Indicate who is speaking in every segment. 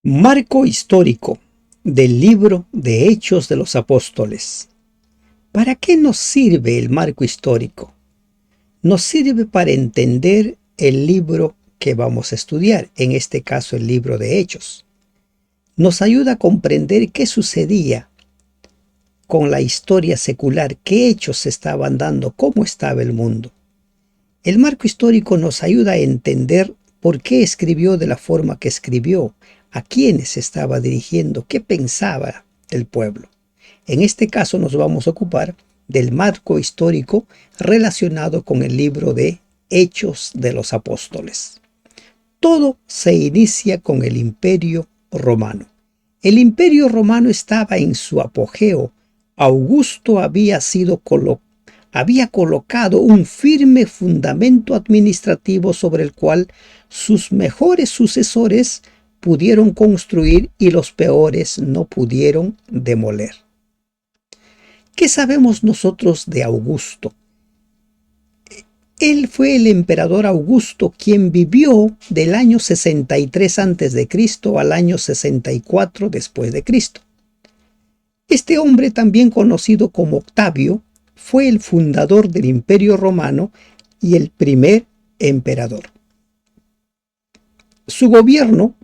Speaker 1: Marco histórico del libro de Hechos de los Apóstoles. ¿Para qué nos sirve el marco histórico? Nos sirve para entender el libro que vamos a estudiar, en este caso el libro de Hechos. Nos ayuda a comprender qué sucedía con la historia secular, qué hechos se estaban dando, cómo estaba el mundo. El marco histórico nos ayuda a entender por qué escribió de la forma que escribió, a quiénes se estaba dirigiendo, qué pensaba el pueblo. En este caso nos vamos a ocupar del marco histórico relacionado con el libro de Hechos de los Apóstoles. Todo se inicia con el Imperio Romano. El Imperio Romano estaba en su apogeo. Augusto había colocado un firme fundamento administrativo sobre el cual sus mejores sucesores pudieron construir y los peores no pudieron demoler. ¿Qué sabemos nosotros de Augusto? Él fue el emperador Augusto quien vivió del año 63 a.C. al año 64 después de Cristo. Este hombre, también conocido como Octavio, fue el fundador del Imperio Romano y el primer emperador. Su gobierno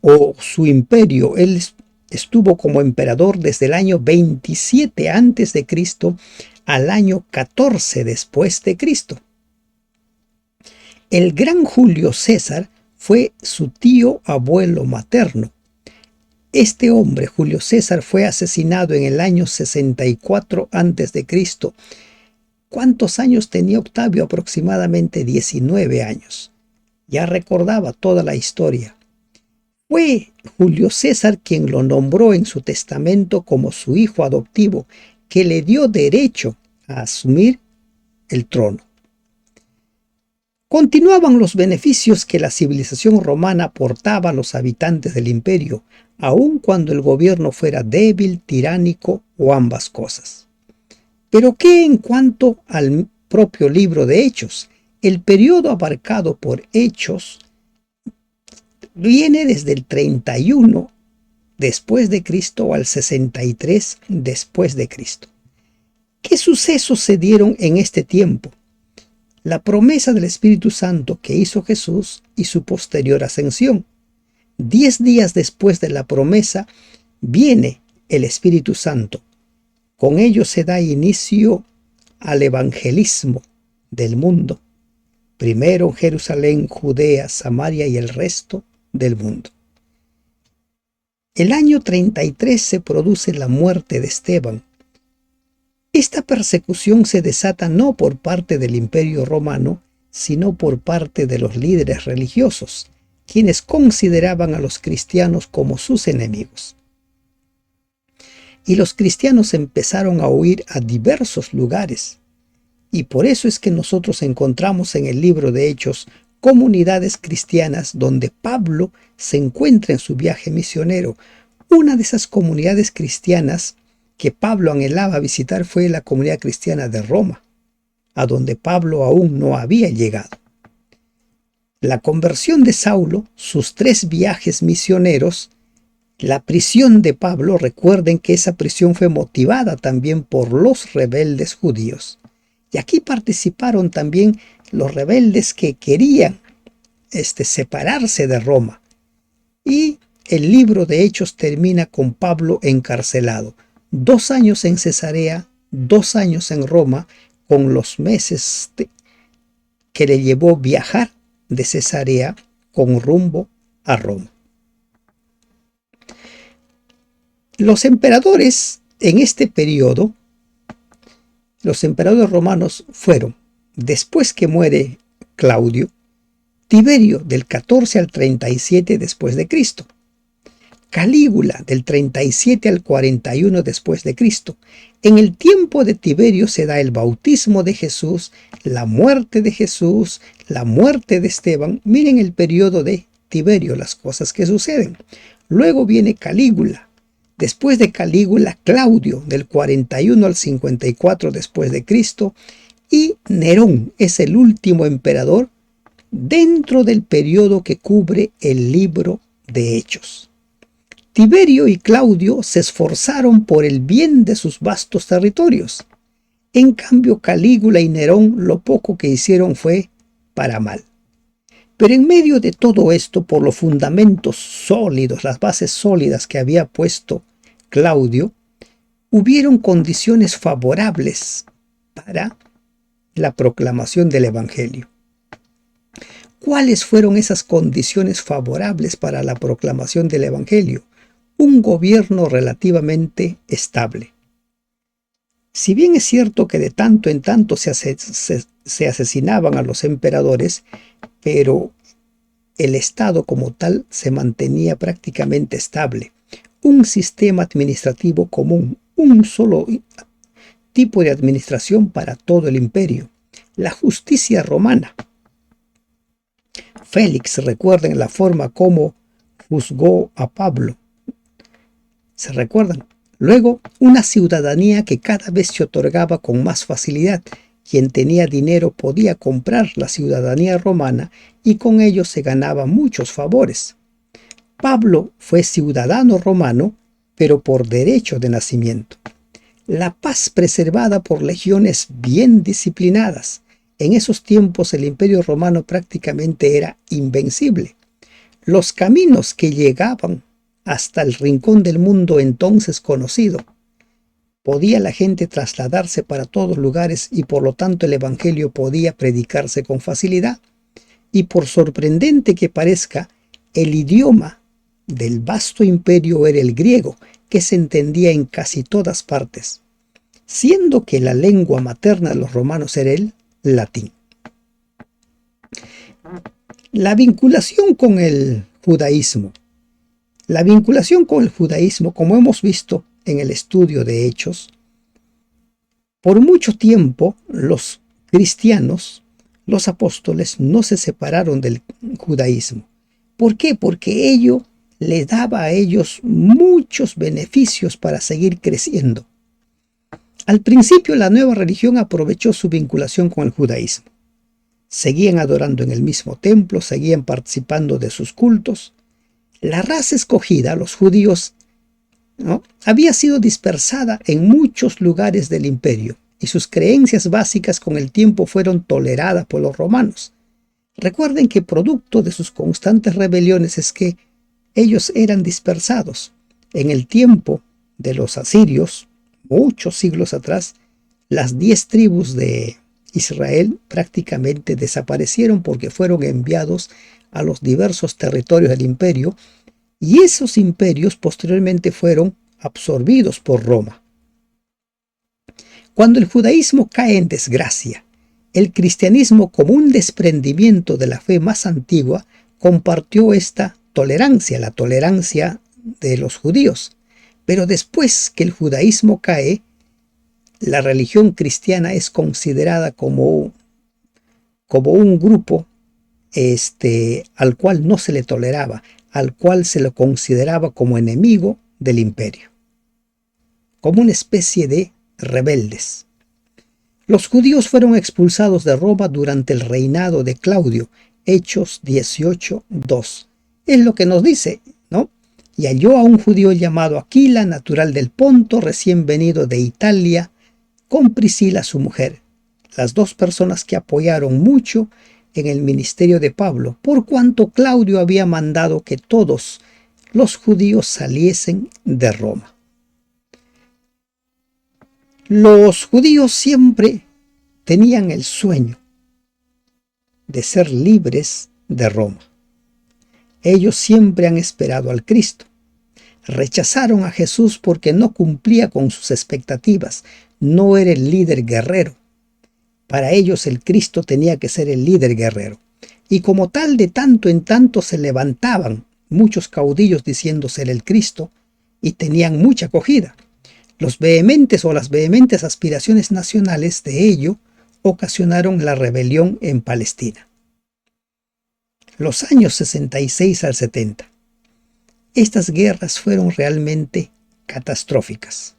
Speaker 1: o su imperio, él estuvo como emperador desde el año 27 a.C. al año 14 después de Cristo. El gran Julio César fue su tío abuelo materno. Este hombre, Julio César, fue asesinado en el año 64 a.C. ¿Cuántos años tenía Octavio? Aproximadamente 19 años. Ya recordaba toda la historia. Fue Julio César quien lo nombró en su testamento como su hijo adoptivo, que le dio derecho a asumir el trono. Continuaban los beneficios que la civilización romana aportaba a los habitantes del imperio, aun cuando el gobierno fuera débil, tiránico o ambas cosas. Pero ¿qué en cuanto al propio libro de Hechos? El periodo abarcado por Hechos viene desde el 31 después de Cristo al 63 después de Cristo. ¿Qué sucesos se dieron en este tiempo? La promesa del Espíritu Santo que hizo Jesús y su posterior ascensión. 10 días después de la promesa viene el Espíritu Santo. Con ello se da inicio al evangelismo del mundo. Primero Jerusalén, Judea, Samaria y el resto del mundo. El año 33 se produce la muerte de Esteban. Esta persecución se desata no por parte del Imperio Romano, sino por parte de los líderes religiosos, quienes consideraban a los cristianos como sus enemigos. Y los cristianos empezaron a huir a diversos lugares. Y por eso es que nosotros encontramos en el libro de Hechos comunidades cristianas donde Pablo se encuentra en su viaje misionero. Una de esas comunidades cristianas que Pablo anhelaba visitar fue la comunidad cristiana de Roma, a donde Pablo aún no había llegado. La conversión de Saulo, sus 3 viajes misioneros, la prisión de Pablo, recuerden que esa prisión fue motivada también por los rebeldes judíos. Y aquí participaron también los rebeldes que querían separarse de Roma. Y el libro de Hechos termina con Pablo encarcelado. 2 años en Cesarea, 2 años en Roma, con los meses que le llevó viajar de Cesarea con rumbo a Roma. Los emperadores en este periodo, los emperadores romanos fueron, después que muere Claudio, Tiberio del 14 al 37 después de Cristo, Calígula del 37 al 41 después de Cristo. En el tiempo de Tiberio se da el bautismo de Jesús, la muerte de Jesús, la muerte de Esteban. Miren el periodo de Tiberio, las cosas que suceden. Luego viene Calígula. Después de Calígula, Claudio del 41 al 54 después de Cristo. Y Nerón es el último emperador dentro del periodo que cubre el libro de Hechos. Tiberio y Claudio se esforzaron por el bien de sus vastos territorios. En cambio, Calígula y Nerón lo poco que hicieron fue para mal. Pero en medio de todo esto, por los fundamentos sólidos, las bases sólidas que había puesto Claudio, hubieron condiciones favorables para la proclamación del Evangelio. ¿Cuáles fueron esas condiciones favorables para la proclamación del Evangelio? Un gobierno relativamente estable. Si bien es cierto que de tanto en tanto se asesinaban a los emperadores, pero el Estado como tal se mantenía prácticamente estable. Un sistema administrativo común, un solo tipo de administración para todo el imperio. La justicia romana. Félix, recuerden la forma como juzgó a Pablo. ¿Se recuerdan? Luego, una ciudadanía que cada vez se otorgaba con más facilidad. Quien tenía dinero podía comprar la ciudadanía romana y con ello se ganaba muchos favores. Pablo fue ciudadano romano, pero por derecho de nacimiento. La paz preservada por legiones bien disciplinadas. En esos tiempos el Imperio Romano prácticamente era invencible. Los caminos que llegaban hasta el rincón del mundo entonces conocido. Podía la gente trasladarse para todos lugares y por lo tanto el Evangelio podía predicarse con facilidad. Y por sorprendente que parezca, el idioma del vasto imperio era el griego, que se entendía en casi todas partes, siendo que la lengua materna de los romanos era el latín. La vinculación con el judaísmo. La vinculación con el judaísmo, como hemos visto en el estudio de Hechos, por mucho tiempo los cristianos, los apóstoles, no se separaron del judaísmo. ¿Por qué? Porque ello les daba a ellos muchos beneficios para seguir creciendo. Al principio la nueva religión aprovechó su vinculación con el judaísmo. Seguían adorando en el mismo templo, seguían participando de sus cultos. La raza escogida, los judíos, había sido dispersada en muchos lugares del imperio y sus creencias básicas con el tiempo fueron toleradas por los romanos. Recuerden que producto de sus constantes rebeliones es que ellos eran dispersados. En el tiempo de los asirios, muchos siglos atrás, las 10 tribus de Israel prácticamente desaparecieron porque fueron enviados a los diversos territorios del imperio y esos imperios posteriormente fueron absorbidos por Roma. Cuando el judaísmo cae en desgracia, el cristianismo, como un desprendimiento de la fe más antigua, compartió esta tolerancia, la tolerancia de los judíos. Pero después que el judaísmo cae, la religión cristiana es considerada como un grupo al cual no se le toleraba, al cual se lo consideraba como enemigo del imperio, como una especie de rebeldes. Los judíos fueron expulsados de Roma durante el reinado de Claudio, Hechos 18:2. Es lo que nos dice, ¿no? Y halló a un judío llamado Aquila, natural del Ponto, recién venido de Italia, con Priscila su mujer, las dos personas que apoyaron mucho en el ministerio de Pablo, por cuanto Claudio había mandado que todos los judíos saliesen de Roma. Los judíos siempre tenían el sueño de ser libres de Roma. Ellos siempre han esperado al Cristo. Rechazaron a Jesús porque no cumplía con sus expectativas, no era el líder guerrero. Para ellos el Cristo tenía que ser el líder guerrero. Y como tal, de tanto en tanto se levantaban muchos caudillos diciendo ser el Cristo y tenían mucha acogida. Las vehementes aspiraciones nacionales de ello ocasionaron la rebelión en Palestina. Los años 66 al 70. Estas guerras fueron realmente catastróficas.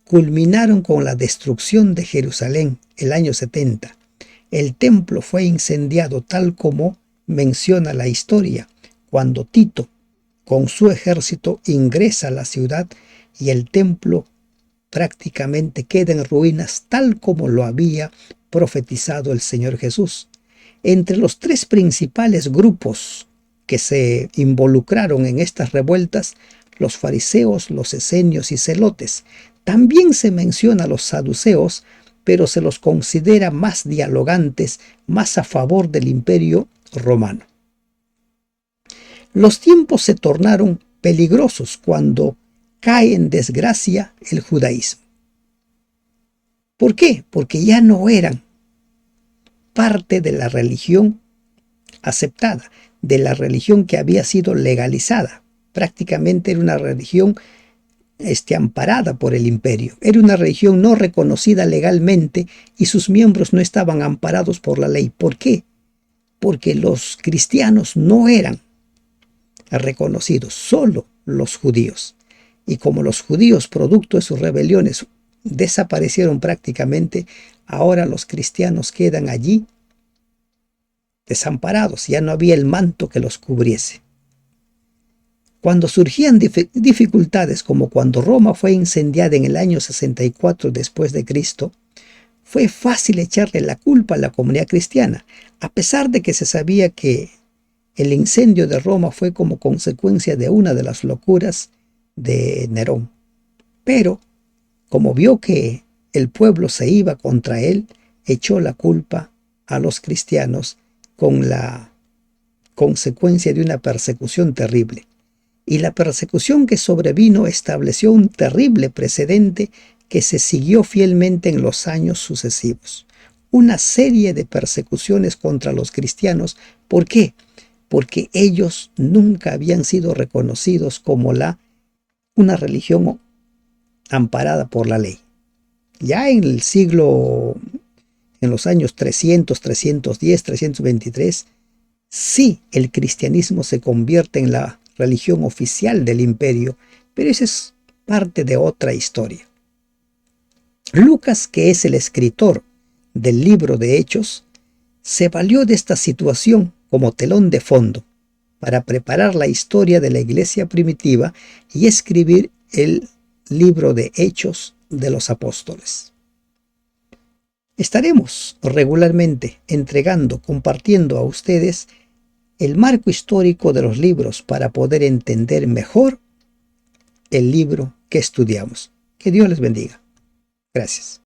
Speaker 1: Culminaron con la destrucción de Jerusalén el año 70. El templo fue incendiado tal como menciona la historia, cuando Tito con su ejército ingresa a la ciudad y el templo prácticamente queda en ruinas tal como lo había profetizado el Señor Jesús. Entre los tres principales grupos que se involucraron en estas revueltas, los fariseos, los esenios y celotes, también se menciona a los saduceos, pero se los considera más dialogantes, más a favor del imperio romano. Los tiempos se tornaron peligrosos cuando cae en desgracia el judaísmo. ¿Por qué? Porque ya no eran parte de la religión aceptada, de la religión que había sido legalizada. Prácticamente era una religión amparada por el imperio. Era una religión no reconocida legalmente y sus miembros no estaban amparados por la ley. ¿Por qué? Porque los cristianos no eran reconocidos, solo los judíos. Y como los judíos, producto de sus rebeliones, desaparecieron prácticamente, ahora los cristianos quedan allí desamparados, ya no había el manto que los cubriese. Cuando surgían dificultades, como cuando Roma fue incendiada en el año 64 después de Cristo, fue fácil echarle la culpa a la comunidad cristiana, a pesar de que se sabía que el incendio de Roma fue como consecuencia de una de las locuras de Nerón. Pero, como vio que el pueblo se iba contra él, echó la culpa a los cristianos con la consecuencia de una persecución terrible. Y la persecución que sobrevino estableció un terrible precedente que se siguió fielmente en los años sucesivos. Una serie de persecuciones contra los cristianos. ¿Por qué? Porque ellos nunca habían sido reconocidos como una religión amparada por la ley. Ya en el siglo, en los años 300, 310, 323, sí, el cristianismo se convierte en la religión oficial del imperio, pero esa es parte de otra historia. Lucas, que es el escritor del libro de Hechos, se valió de esta situación como telón de fondo para preparar la historia de la iglesia primitiva y escribir el libro de Hechos de los Apóstoles. Estaremos regularmente entregando, compartiendo a ustedes el marco histórico de los libros para poder entender mejor el libro que estudiamos. Que Dios les bendiga. Gracias.